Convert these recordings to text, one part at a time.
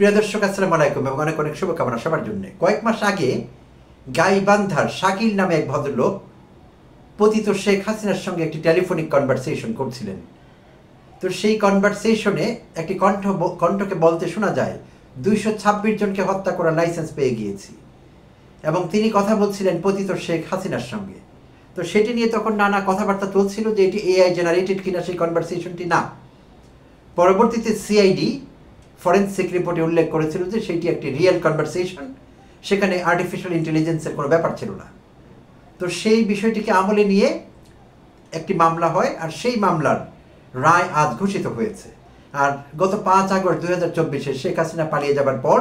প্রিয় দর্শক, আসসালামু আলাইকুম এবং অনেক অনেক শুভকামনা সবার জন্য। কয়েক মাস আগে গাইবান্ধার শাকিল নামে এক ভদ্রলোক পতিত শেখ হাসিনার সঙ্গে একটি টেলিফোনিক কনভারসেশন করছিলেন। তো সেই কনভারসেশনে একটি কণ্ঠকে বলতে শোনা যায় 226 জনকে হত্যা করার লাইসেন্স পেয়ে গিয়েছি, এবং তিনি কথা বলছিলেন পতিত শেখ হাসিনার সঙ্গে। তো সেটি নিয়ে তখন নানা কথাবার্তা চলছিল যে এটি এআই জেনারেটেড কিনা সেই কনভারসেশনটি না। পরবর্তীতে সিআইডি ফরেন্সিক রিপোর্টে উল্লেখ করেছিল যে সেটি একটি রিয়েল কনভারসেশন, সেখানে আর্টিফিশিয়াল ইন্টেলিজেন্সের কোনো ব্যাপার ছিল না। তো সেই বিষয়টিকে আমলে নিয়ে একটি মামলা হয়, আর সেই মামলার রায় আজ ঘোষিত হয়েছে। আর গত 5 আগস্ট 2024 শেখ হাসিনা পালিয়ে যাবার পর,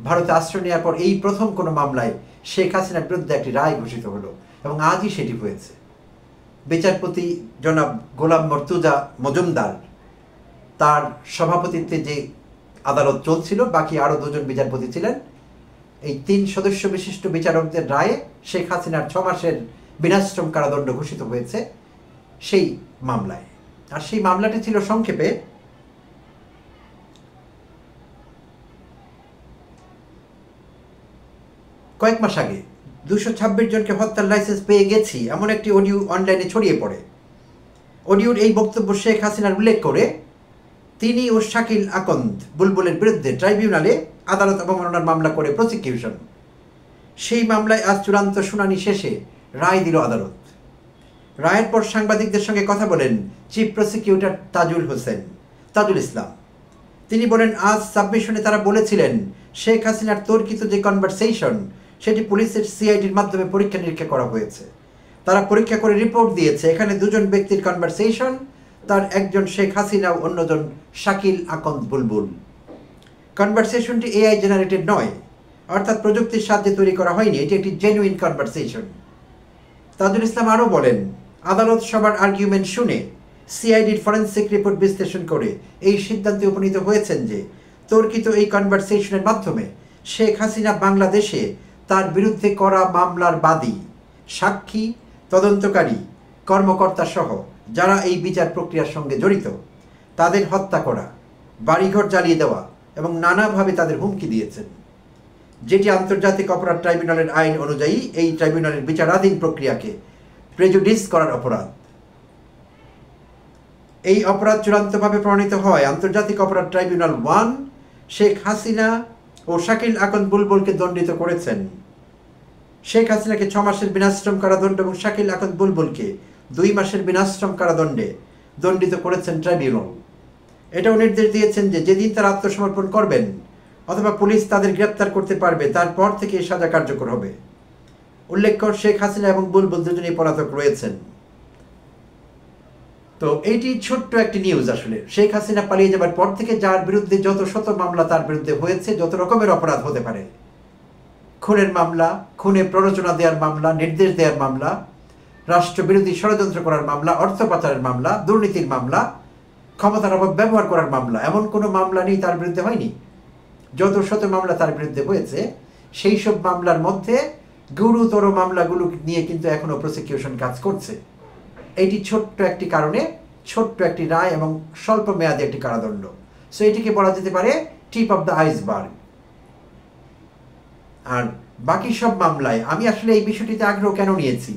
ভারতে আশ্রয় নেওয়ার পর এই প্রথম কোনো মামলায় শেখ হাসিনার বিরুদ্ধে একটি রায় ঘোষিত হলো, এবং আজই সেটি হয়েছে। বিচারপতি জনাব গোলাম মর্তুজা মজুমদার, তার সভাপতিত্বে যে আদালত চলছিল, বাকি আরও 2 জন বিচারপতি ছিলেন, এই 3 সদস্য বিশিষ্ট বিচারকদের রায়ে শেখ হাসিনার 6 মাসের বিনাশ্রম কারাদণ্ড ঘোষিত হয়েছে সেই মামলায়। আর সেই মামলাটি ছিল সংক্ষেপে কয়েক মাস আগে 226 জনকে হত্যার লাইসেন্স পেয়ে গেছি এমন একটি অডিও অনলাইনে ছড়িয়ে পড়ে। অডিওর এই বক্তব্য শেখ হাসিনার উল্লেখ করে তিনি ও শাকিল আকন্দ বুলবুলের বিরুদ্ধে ট্রাইব্যুনালে আদালত অবমাননার মামলা করে প্রসিকিউশন। সেই মামলায় আজ চূড়ান্ত শুনানি শেষে রায় দিল আদালত। রায়ের পর সাংবাদিকদের সঙ্গে কথা বলেন চিফ প্রসিকিউটর তাজুল ইসলাম। তিনি বলেন, আজ সাবমিশনে তারা বলেছিলেন শেখ হাসিনার তর্কিত যে কনভারসেশন সেটি পুলিশের সিআইডির মাধ্যমে পরীক্ষা নিরীক্ষা করা হয়েছে। তারা পরীক্ষা করে রিপোর্ট দিয়েছে এখানে 2 জন ব্যক্তির কনভারসেশন, তার একজন শেখ হাসিনা ও অন্যজন শাকিল আকন্দ বুলবুল। কনভারসেশনটি এআই জেনারেটেড নয়, অর্থাৎ প্রযুক্তির সাহায্যে তৈরি করা হয়নি, এটি একটি জেনুইন কনভারসেশন। তাজুল ইসলাম আরও বলেন, আদালত সবার আর্গুমেন্ট শুনে সিআইডির ফরেন্সিক রিপোর্ট বিশ্লেষণ করে এই সিদ্ধান্তে উপনীত হয়েছেন যে তর্কিত এই কনভারসেশনের মাধ্যমে শেখ হাসিনা বাংলাদেশে তার বিরুদ্ধে করা মামলার বাদী, সাক্ষী, তদন্তকারী, কর্মকর্তা সহ যারা এই বিচার প্রক্রিয়ার সঙ্গে জড়িত তাদের হত্যা করা, বাড়িঘর জ্বালিয়ে দেওয়া এবং নানাভাবে তাদের হুমকি দিয়েছেন, যেটি আন্তর্জাতিক অপরাধ ট্রাইব্যুনালের আইন অনুযায়ী এই ট্রাইব্যুনালের বিচারাধীন প্রক্রিয়াকে প্রেজুডিস করার অপরাধ। এই অপরাধ চূড়ান্তভাবে প্রমাণিত হয় আন্তর্জাতিক অপরাধ ট্রাইব্যুনাল 1 শেখ হাসিনা ও শাকিল আকন্দ বুলবুলকে দণ্ডিত করেছেন। শেখ হাসিনাকে 6 মাসের বিনাশ্রম কারাদণ্ড এবং শাকিল আকন্দ বুলবুলকে 2 মাসের বিনাশ্রম কারাদণ্ডে দণ্ডিত করেছেন ট্রাইব্যুনাল। এটাও নির্দেশ দিয়েছেন যে যেদিন তারা আত্মসমর্পণ করবেন অথবা পুলিশ তাদের গ্রেপ্তার করতে পারবে তারপর থেকে এই সাজা কার্যকর হবে। উল্লেখ্য, শেখ হাসিনা এবং বুলবুল দুজনেই পলাতক রয়েছেন। তো এইটি ছোট্ট একটি নিউজ। আসলে শেখ হাসিনা পালিয়ে যাবার পর থেকে যার বিরুদ্ধে যত শত মামলা তার বিরুদ্ধে হয়েছে, যত রকমের অপরাধ হতে পারে, খুনের মামলা, খুনে প্ররোচনা দেওয়ার মামলা, নির্দেশ দেওয়ার মামলা, রাষ্ট্রবিরোধী ষড়যন্ত্র করার মামলা, অর্থ পাচারের মামলা, দুর্নীতির মামলা, ক্ষমতার অপব্যবহার করার মামলা, এমন কোনো মামলা নেই তার বিরুদ্ধে হয়নি। যত শত মামলা তার বিরুদ্ধে হয়েছে, সেই সব মামলার মধ্যে গুরুতর মামলাগুলো নিয়ে কিন্তু এখনো প্রসিকিউশন কাজ করছে। এইটি ছোট্ট একটি কারণে ছোট্ট একটি রায় এবং স্বল্প মেয়াদী একটি কারাদণ্ড। সো এটিকে বলা যেতে পারে টিপ অফ দ্য আইসবার্গ। আর বাকি সব মামলায় আমি আসলে এই বিষয়টিতে আগ্রহ কেন নিয়েছি,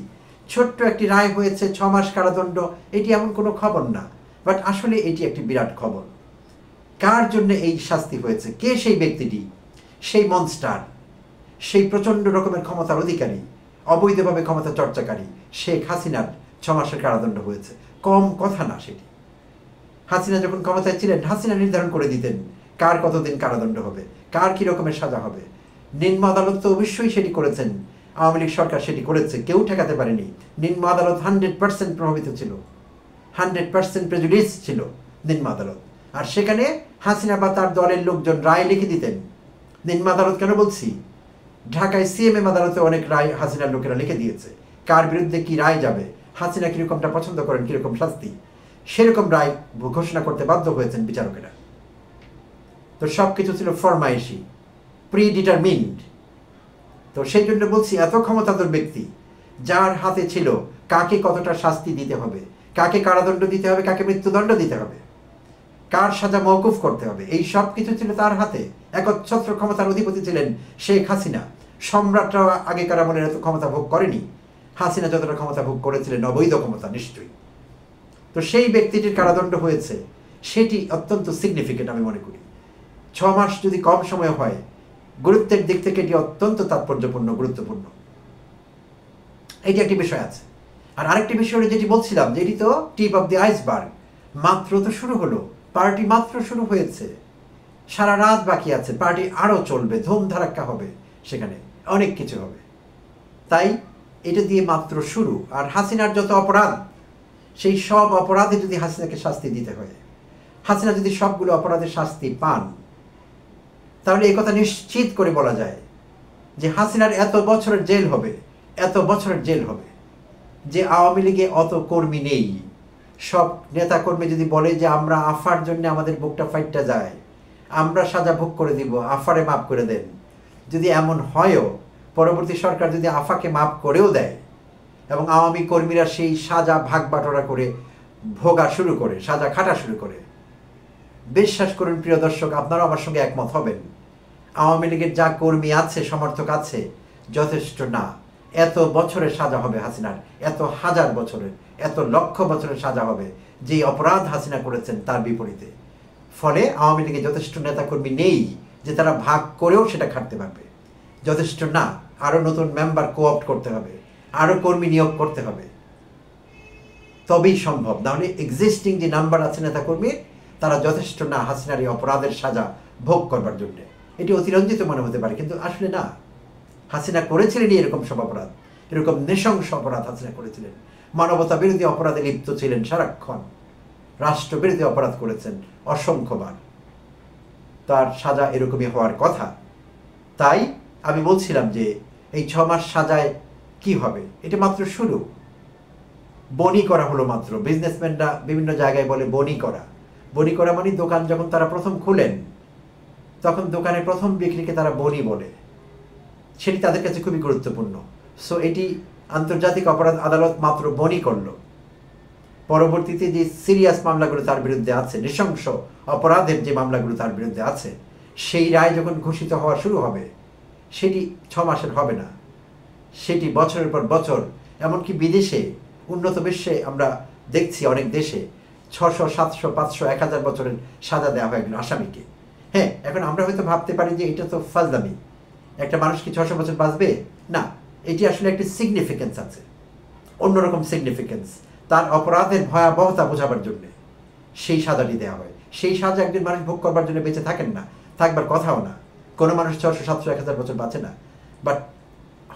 ছোট্ট একটি রায় হয়েছে 6 মাস কারাদণ্ড, এটি এমন কোনো খবর না, বাট আসলে এটি একটি বিরাট খবর। কার জন্য এই শাস্তি হয়েছে, কে সেই ব্যক্তিটি, সেই মনস্টার, সেই প্রচণ্ড রকমের ক্ষমতার অধিকারী, অবৈধভাবে ক্ষমতা চর্চাকারী শেখ হাসিনার 6 মাসের কারাদণ্ড হয়েছে। কম কথা না সেটি। হাসিনা যখন ক্ষমতায় ছিলেন, হাসিনা নির্ধারণ করে দিতেন কার কতদিন কারাদণ্ড হবে, কার কী রকমের সাজা হবে। নিম্ন আদালত তো অবশ্যই সেটি করেছেন, আওয়ামী লীগ সরকার সেটি করেছে, কেউ ঠেকাতে পারেনি। নিম্ন আদালত 100% প্রভাবিত ছিল, 100% প্রেজুডিস ছিল নিম্ন আদালত। আর সেখানে হাসিনা বা তার দলের লোকজন রায় লিখে দিতেন। নিম্ন আদালত কেন বলছি, ঢাকায় সিএমএম আদালতে অনেক রায় হাসিনার লোকেরা লিখে দিয়েছে, কার বিরুদ্ধে কি রায় যাবে, হাসিনা কীরকমটা পছন্দ করেন, কীরকম শাস্তি, সেরকম রায় ঘোষণা করতে বাধ্য হয়েছেন বিচারকেরা। তো সব কিছু ছিল ফরমাইশি, প্রিডিটারমিন্ড। তো সেই জন্য বলছি, এত ক্ষমতাধর ব্যক্তি যার হাতে ছিল কাকে কতটা শাস্তি দিতে হবে, কাকে কারাদণ্ড দিতে হবে, কাকে মৃত্যুদণ্ড দিতে হবে, কার সাজা মওকুফ করতে হবে, এই সব কিছু ছিল তার হাতে। একচ্ছত্র ক্ষমতার অধিপতি ছিলেন শেখ হাসিনা। সম্রাটরা আগেকার আমলের এত ক্ষমতা ভোগ করেনি। হাসিনা যতটা ক্ষমতা ভোগ করেছিলেন অবৈধ ক্ষমতা নিশ্চয়ই। তো সেই ব্যক্তিটির কারাদণ্ড হয়েছে, সেটি অত্যন্ত সিগনিফিকেন্ট আমি মনে করি। 6 মাস যদি কম সময় হয়, গুরুত্বের দিক থেকে এটি অত্যন্ত তাৎপর্যপূর্ণ, গুরুত্বপূর্ণ। এটি একটি বিষয় আছে। আর আরেকটি বিষয় যেটি বলছিলাম যে এটি তো টিপ অফ দি আইসবার্গ, মাত্র তো শুরু হলো, পার্টি মাত্র শুরু হয়েছে, সারা রাত বাকি আছে, পার্টি আরও চলবে, ধুমধারাক্কা হবে, সেখানে অনেক কিছু হবে। তাই এটা দিয়ে মাত্র শুরু। আর হাসিনার যত অপরাধ, সেই সব অপরাধে যদি হাসিনাকে শাস্তি দিতে হয়, হাসিনা যদি সবগুলো অপরাধের শাস্তি পান, তাহলে এই কথা নিশ্চিত করে বলা যায় যে হাসিনার এত বছরের জেল হবে, এত বছরের জেল হবে। যে আওয়ামী লীগে অত কর্মী নেই, সব নেতা কর্মী যদি বলে যে আমরা আফার জন্য আমাদের বুকটা ফাইটটা যায়, আমরা সাজা ভোগ করে দিব, আফারে মাফ করে দেন, যদি এমন হয়ও, পরবর্তী সরকার যদি আফাকে মাফ করেও দেয় এবং আওয়ামী কর্মীরা সেই সাজা ভাগ বাটোয়ারা করে ভোগা শুরু করে, সাজা খাটা শুরু করে, বিশ্বাস করুন প্রিয় দর্শক, আপনারাও আমার সঙ্গে একমত হবেন, আওয়ামী লীগের যা কর্মী আছে, সমর্থক আছে, যথেষ্ট না। এত বছরের সাজা হবে হাসিনার, এত হাজার বছরের, এত লক্ষ বছরের সাজা হবে যে অপরাধ হাসিনা করেছেন তার বিপরীতে। ফলে আওয়ামী লীগে যথেষ্ট নেতাকর্মী নেই যে তারা ভাগ করেও সেটা খাটতে পারবে, যথেষ্ট না। আরও নতুন মেম্বার কোঅপ্ট করতে হবে, আরও কর্মী নিয়োগ করতে হবে, তবেই সম্ভব। নাহলে এক্সিস্টিং যে নাম্বার আছে নেতাকর্মীর, তারা যথেষ্ট না হাসিনার এই অপরাধের সাজা ভোগ করবার জন্যে। এটি অতিরঞ্জিত মনে হতে পারে, কিন্তু আসলে না। হাসিনা করেছিলেন এরকম সব অপরাধ, এরকম নৃশংস অপরাধ হাসিনা করেছিলেন। মানবতা বিরোধী অপরাধে লিপ্ত ছিলেন সারাক্ষণ, রাষ্ট্রবিরোধী অপরাধ করেছেন অসংখ্যবার। তার সাজা এরকমই হওয়ার কথা। তাই আমি বলছিলাম যে এই 6 মাস সাজায় কি হবে, এটা মাত্র শুরু। বনি করা হলো মাত্র। বিজনেসম্যানরা বিভিন্ন জায়গায় বলে বনি করা। বনি করা মানে দোকান যখন তারা প্রথম খুলেন, তখন দোকানের প্রথম বিক্রিকে তারা বনি বলে, সেটি তাদের কাছে খুবই গুরুত্বপূর্ণ। সো এটি আন্তর্জাতিক অপরাধ আদালত মাত্র বনি করল। পরবর্তীতে যে সিরিয়াস মামলাগুলো তার বিরুদ্ধে আছে, নৃশংস অপরাধের যে মামলাগুলো তার বিরুদ্ধে আছে, সেই রায় যখন ঘোষিত হওয়া শুরু হবে, সেটি 6 মাসের হবে না, সেটি বছরের পর বছর। এমনকি বিদেশে, উন্নত বিশ্বে আমরা দেখছি অনেক দেশে 600, 700, 500, 1000 বছরের সাজা দেওয়া হয় একজন আসামিকে। হ্যাঁ, এখন আমরা হয়তো ভাবতে পারি যে এটা তো ফাজলামি, একটা মানুষ কি 600 বছর বাঁচবে? না, এটি আসলে একটি সিগনিফিকেন্স আছে, অন্যরকম সিগনিফিকেন্স। তার অপরাধের ভয়াবহতা বোঝাবার জন্য সেই সাজাটি দেওয়া হয়। সেই সাজা একজন মানুষ ভোগ করবার জন্য বেঁচে থাকেন না, থাকবার কথাও না। কোনো মানুষ 600, 700, 1000 বছর বাঁচে না। বাট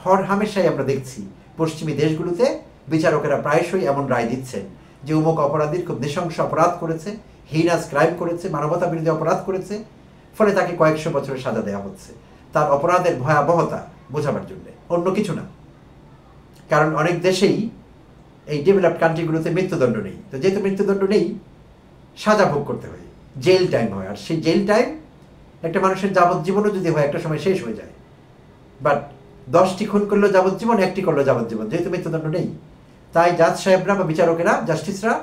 হর হামেশাই আমরা দেখছি পশ্চিমী দেশগুলোতে বিচারকেরা প্রায়শই এমন রায় দিচ্ছেন যে অমুক অপরাধীর খুব নৃশংস অপরাধ করেছে, হিনাস ক্রাইম করেছে, মানবতা বিরোধী অপরাধ করেছে, ফলে তাকে কয়েকশো বছরের সাজা দেওয়া হচ্ছে তার অপরাধের ভয়াবহতা বোঝাবার জন্য, অন্য কিছু না। কারণ অনেক দেশেই, এই ডেভেলপড কান্ট্রিগুলোতে মৃত্যুদণ্ড নেই। তো যেহেতু মৃত্যুদণ্ড নেই, সাজা ভোগ করতে হয়, জেল টাইম হয়। আর সেই জেল টাইম একটা মানুষের যাবজ্জীবনও যদি হয়, একটা সময় শেষ হয়ে যায়। বাট 10টি খুন করলো যাবজ্জীবন, 1টি করলো যাবজ্জীবন, যেহেতু মৃত্যুদণ্ড নেই। তাই জাজ সাহেবরা বা বিচারকেরা, জাস্টিসরা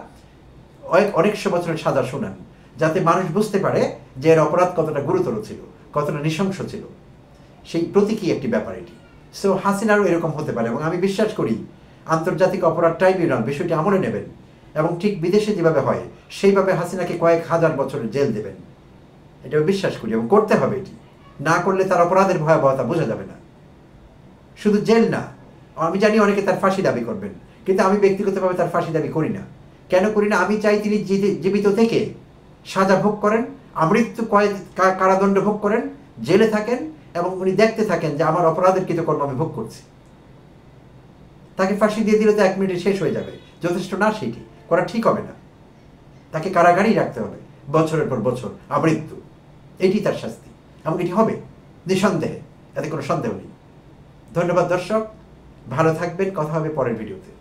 অনেকশো বছরের সাজা শোনান, যাতে মানুষ বুঝতে পারে যে এর অপরাধ কতটা গুরুতর ছিল, কতটা নৃশংস ছিল। সেই প্রতীকী একটি ব্যাপার এটি। সো হাসিনারও এরকম হতে পারে, এবং আমি বিশ্বাস করি আন্তর্জাতিক অপরাধ ট্রাইব্যুনাল বিষয়টি আমলে নেবেন এবং ঠিক বিদেশে যেভাবে হয় সেইভাবে হাসিনাকে কয়েক হাজার বছরের জেল দেবেন, এটা বিশ্বাস করি, এবং করতে হবে। এটি না করলে তার অপরাধের ভয়াবহতা বোঝা যাবে না। শুধু জেল না, আমি জানি অনেকে তার ফাঁসি দাবি করবেন, কিন্তু আমি ব্যক্তিগতভাবে তার ফাঁসি দাবি করি না। কেন করি না? আমি চাই তিনি জীবিত থেকে সাজা ভোগ করেন, আমৃত্যু কারাদণ্ড ভোগ করেন, জেলে থাকেন, এবং উনি দেখতে থাকেন যে আমার অপরাধের কৃতকর্ম আমি ভোগ করছি। তাকে ফাঁসি দিয়ে দিলে তো 1 মিনিটে শেষ হয়ে যাবে, যথেষ্ট না, সেটি করা ঠিক হবে না। তাকে কারাগারেই রাখতে হবে বছরের পর বছর, আমৃত্যু। এটি তার শাস্তি, এবং এটি হবে নিঃসন্দেহে, এতে কোনো সন্দেহ নেই। ধন্যবাদ দর্শক, ভালো থাকবেন, কথা হবে পরের ভিডিওতে।